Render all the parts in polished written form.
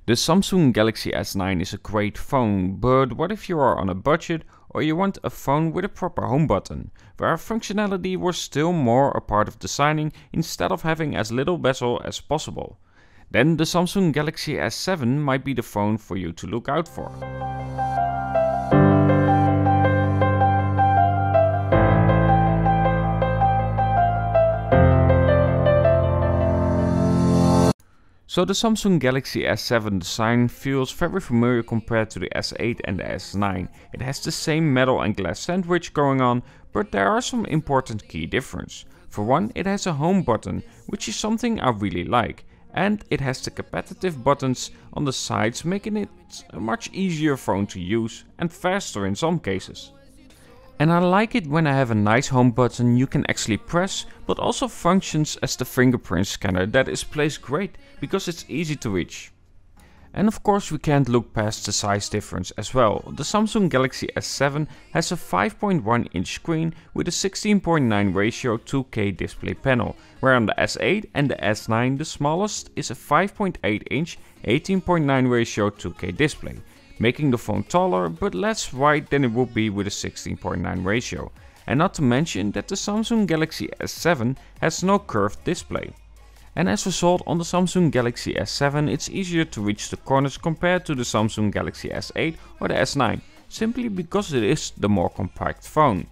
The Samsung Galaxy S9 is a great phone, but what if you are on a budget or you want a phone with a proper home button, where functionality was still more a part of designing instead of having as little bezel as possible? Then the Samsung Galaxy S7 might be the phone for you to look out for. So the Samsung Galaxy S7 design feels very familiar compared to the S8 and the S9. It has the same metal and glass sandwich going on, but there are some important key differences. For one, it has a home button, which is something I really like, and it has the capacitive buttons on the sides, making it a much easier phone to use and faster in some cases. And I like it when I have a nice home button you can actually press, but also functions as the fingerprint scanner that is placed great because it's easy to reach. And of course we can't look past the size difference as well. The Samsung Galaxy S7 has a 5.1 inch screen with a 16:9 ratio 2K display panel, where on the S8 and the S9 the smallest is a 5.8 inch 18:9 ratio 2K display, making the phone taller but less wide than it would be with a 16:9 ratio. And not to mention that the Samsung Galaxy S7 has no curved display. And as a result, on the Samsung Galaxy S7 it's easier to reach the corners compared to the Samsung Galaxy S8 or the S9, simply because it is the more compact phone.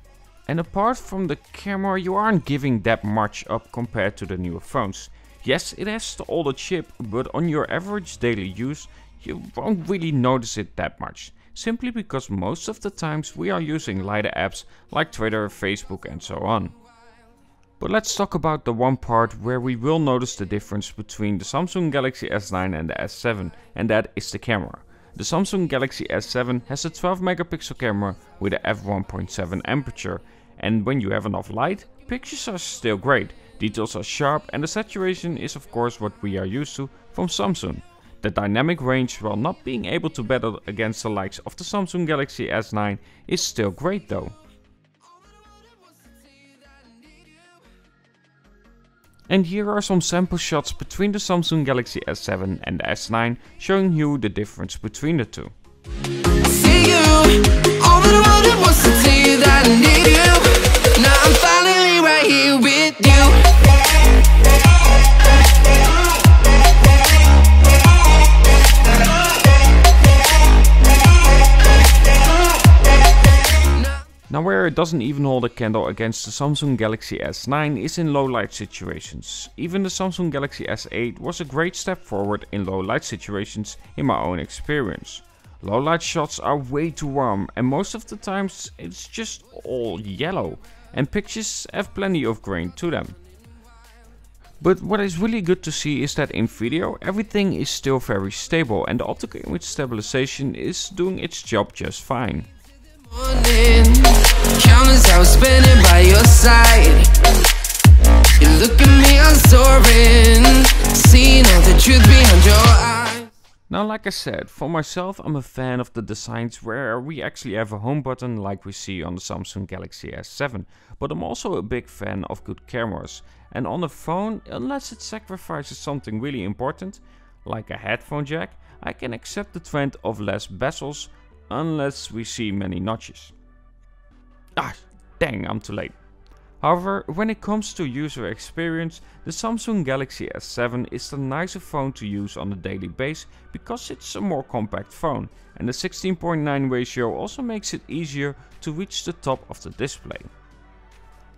And apart from the camera, you aren't giving that much up compared to the newer phones. Yes, it has the older chip, but on your average daily use you won't really notice it that much, simply because most of the times we are using lighter apps like Twitter, Facebook and so on. But let's talk about the one part where we will notice the difference between the Samsung Galaxy S9 and the S7, and that is the camera. The Samsung Galaxy S7 has a 12 megapixel camera with a f1.7 aperture, and when you have enough light, pictures are still great, details are sharp and the saturation is of course what we are used to from Samsung. The dynamic range, while not being able to battle against the likes of the Samsung Galaxy S9, is still great though. And here are some sample shots between the Samsung Galaxy S7 and the S9, showing you the difference between the two. Now where it doesn't even hold a candle against the Samsung Galaxy S9 is in low light situations. Even the Samsung Galaxy S8 was a great step forward in low light situations in my own experience. Low light shots are way too warm and most of the times it's just all yellow and pictures have plenty of grain to them. But what is really good to see is that in video everything is still very stable and the optical image stabilization is doing its job just fine. Countless hours spending by your side. You look at me, I'm soaring, seeing all the truth behind your eyes. Now like I said, for myself I'm a fan of the designs where we actually have a home button like we see on the Samsung Galaxy S7. But I'm also a big fan of good cameras. And on a phone, unless it sacrifices something really important, like a headphone jack, I can accept the trend of less bezels unless we see many notches. Ah, dang, I'm too late. However, when it comes to user experience, the Samsung Galaxy S7 is the nicer phone to use on a daily basis because it's a more compact phone, and the 16:9 ratio also makes it easier to reach the top of the display.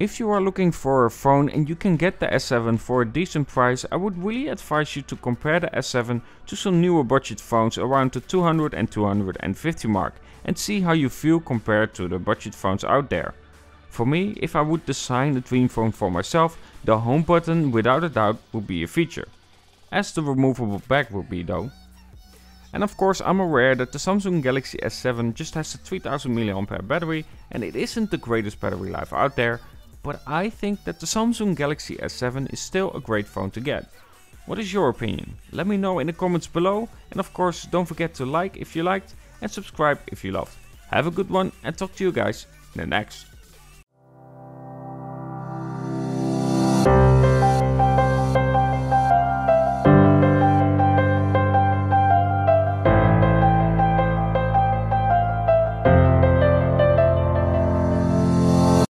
If you are looking for a phone and you can get the S7 for a decent price, I would really advise you to compare the S7 to some newer budget phones around the 200 and 250 mark and see how you feel compared to the budget phones out there. For me, if I would design a dream phone for myself, the home button without a doubt would be a feature, as the removable back would be though. And of course I'm aware that the Samsung Galaxy S7 just has a 3000 mAh battery and it isn't the greatest battery life out there, but I think that the Samsung Galaxy S7 is still a great phone to get. What is your opinion? Let me know in the comments below, and of course don't forget to like if you liked and subscribe if you loved. Have a good one and talk to you guys in the next